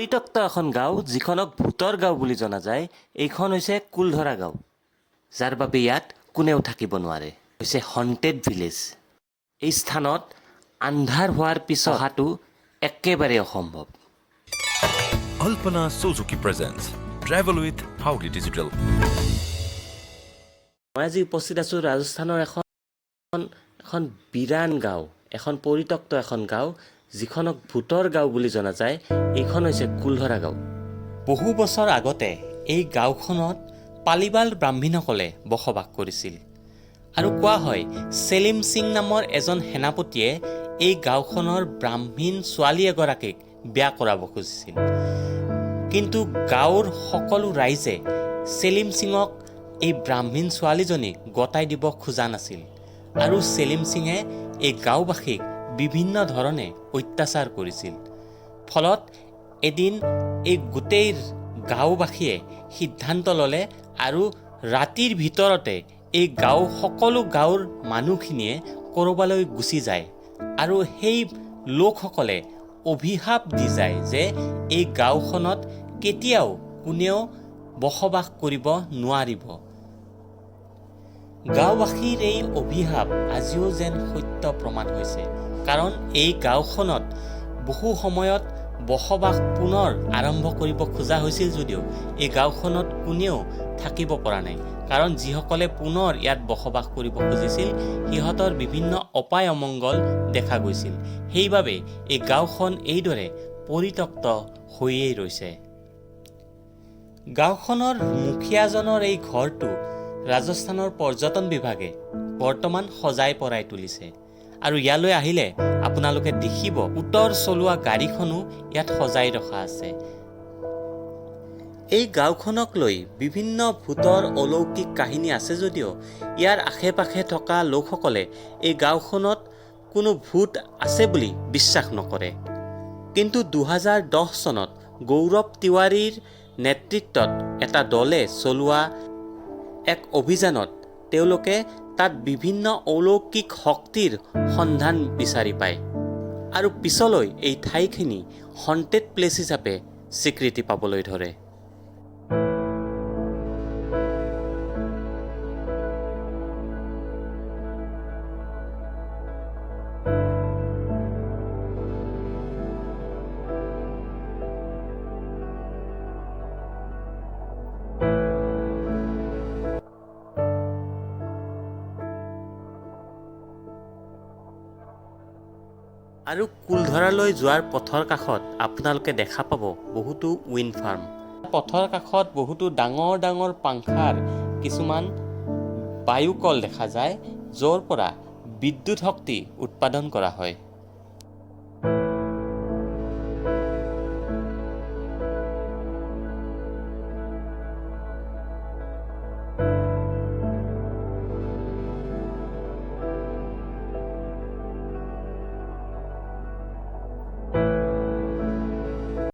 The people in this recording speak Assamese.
পৰিত্যক্ত এখন গাঁও যিখনক ভূতৰ গাঁও বুলি জনা যায় এইখন হৈছে কুলধৰা গাঁও যাৰ বাবে ইয়াত কোনেও থাকিব নোৱাৰে হৈছে হণ্টেড ভিলেজ এই স্থানত আন্ধাৰ হোৱাৰ পিছত অহাটো একেবাৰে অসম্ভৱ Alpana Suzuki presents Travel with Howdy Digital. মই আজি উপস্থিত আছোঁ ৰাজস্থানৰ এখন বিৰান গাঁও এখন পৰিত্যক্ত এখন গাঁও যিখনক ভূতৰ গাঁও বুলি জনা যায় এইখন হৈছে কুলধৰা গাঁও বহু বছৰ আগতে এই গাঁওখনত পালিবাল ব্ৰাহ্মণসকলে বসবাস কৰিছিল আৰু কোৱা হয় সেলিম সিং নামৰ এজন সেনাপতিয়ে এই গাঁওখনৰ ব্ৰাহ্মণ ছোৱালী এগৰাকীক বিয়া কৰাব খুজিছিল কিন্তু গাঁৱৰ সকলো ৰাইজে সেলিম সিঙক এই ব্ৰাহ্মণ ছোৱালীজনীক গতাই দিব খোজা নাছিল আৰু সেলিম সিঙে এই গাঁওবাসীক বিভিন্ন ধৰণে অত্যাচাৰ কৰিছিল ফলত এদিন এই গোটেই গাঁওবাসীয়ে সিদ্ধান্ত ল'লে আৰু ৰাতিৰ ভিতৰতে এই সকলো গাঁৱৰ মানুহখিনিয়ে ক'ৰবালৈ গুচি যায় আৰু সেই লোকসকলে অভিশাপ দি যায় যে এই গাঁওখনত কেতিয়াও কোনেও বসবাস কৰিব নোৱাৰিব গাঁওবাসীৰ এই অভিশাপ আজিও যেন সত্য প্ৰমাণ হৈছে কাৰণ এই গাঁওখনত বহু সময়ত বসবাস পুনৰ আৰম্ভ কৰিব খোজা হৈছিল যদিও এই গাঁওখনত কোনেও থাকিব পৰা নাই কাৰণ যিসকলে পুনৰ ইয়াত বসবাস কৰিব খুজিছিল সিহঁতৰ বিভিন্ন অপায় অমংগল দেখা গৈছিল সেইবাবে এই গাঁওখন এইদৰে পৰিত্যক্ত হৈয়ে ৰৈছে গাঁওখনৰ মুখীয়াজনৰ এই ঘৰটো ৰাজস্থানৰ পৰ্যটন বিভাগে বৰ্তমান সজাই পৰাই তুলিছে আৰু ইয়ালৈ আহিলে আপোনালোকে দেখিব উত্তৰ চলোৱা গাড়ীখনো ইয়াত সজাই ৰখা আছে এই গাঁওখনক লৈ বিভিন্ন ভূতৰ অলৌকিক কাহিনী আছে যদিও ইয়াৰ আশে-পাশে থকা লোকসকলে এই গাঁওখনত কোনো ভূত আছে বুলি বিশ্বাস নকৰে কিন্তু 2010 চনত গৌৰৱ তিৱাৰীৰ নেতৃত্বত এটা দলে চলোৱা এক অভিযানত তেওঁলোকে তাত বিভিন্ন অলৌকিক শক্তিৰ সন্ধান বিচাৰি পায় আৰু পিছলৈ এই ঠাইখিনি হণ্টেড প্লেচ হিচাপে স্বীকৃতি পাবলৈ ধৰে আৰু কুলধৰালৈ যোৱাৰ পথৰ কাষত আপোনালোকে দেখা পাব বহুতো উইণ্ড ফাৰ্ম পথৰ কাষত বহুতো ডাঙৰ ডাঙৰ পাংখাৰ কিছুমান বায়ুকল দেখা যায় য'ৰ পৰা বিদ্যুৎ শক্তি উৎপাদন কৰা হয়